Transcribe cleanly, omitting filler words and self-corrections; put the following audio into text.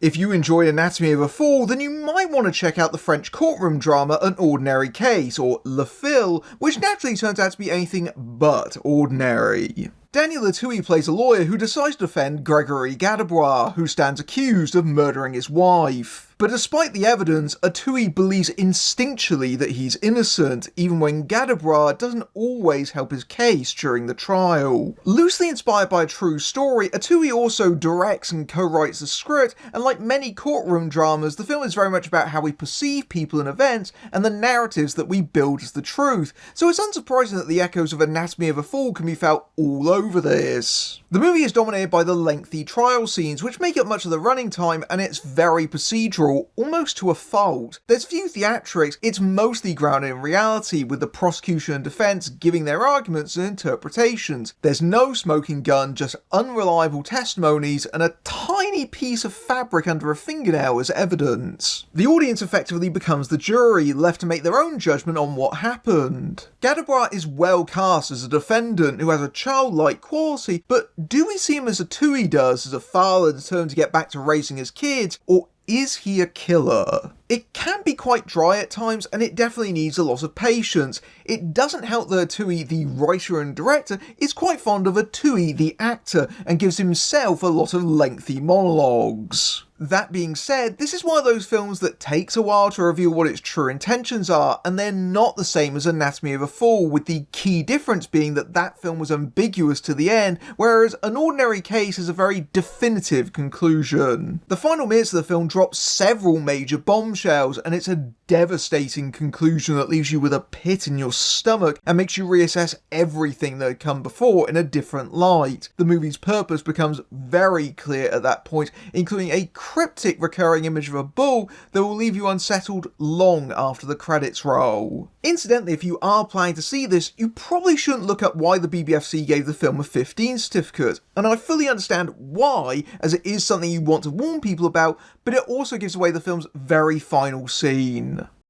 If you enjoy Anatomy of a Fall, then you might want to check out the French courtroom drama An Ordinary Case, or Le Fil, which naturally turns out to be anything but ordinary. Daniel Auteuil plays a lawyer who decides to defend Gregory Gadebois, who stands accused of murdering his wife. But despite the evidence, Auteuil believes instinctually that he's innocent, even when Gadebois doesn't always help his case during the trial. Loosely inspired by a true story, Auteuil also directs and co-writes the script, and like many courtroom dramas, the film is very much about how we perceive people and events, and the narratives that we build as the truth, so it's unsurprising that the echoes of Anatomy of a Fall can be felt all over this. The movie is dominated by the lengthy trial scenes, which make up much of the running time, and it's very procedural, almost to a fault. There's few theatrics, it's mostly grounded in reality, with the prosecution and defence giving their arguments and interpretations. There's no smoking gun, just unreliable testimonies, and a tiny piece of fabric under a fingernail as evidence. The audience effectively becomes the jury, left to make their own judgment on what happened. Gadebois is well cast as a defendant who has a childlike quality, but do we see him as Auteuil does, as a father determined to get back to raising his kids, or is he a killer? It can be quite dry at times, and it definitely needs a lot of patience. It doesn't help that Auteuil, the writer and director, is quite fond of Auteuil, the actor, and gives himself a lot of lengthy monologues. That being said, this is one of those films that takes a while to reveal what its true intentions are, and they're not the same as Anatomy of a Fall, with the key difference being that that film was ambiguous to the end, whereas An Ordinary Case has a very definitive conclusion. The final minutes of the film drop several major bombshells, and it's a devastating conclusion that leaves you with a pit in your stomach and makes you reassess everything that had come before in a different light. The movie's purpose becomes very clear at that point, including a cryptic recurring image of a bull that will leave you unsettled long after the credits roll. Incidentally, if you are planning to see this, you probably shouldn't look up why the BBFC gave the film a 15 certificate, and I fully understand why, as it is something you want to warn people about, but it also gives away the film's very final scene.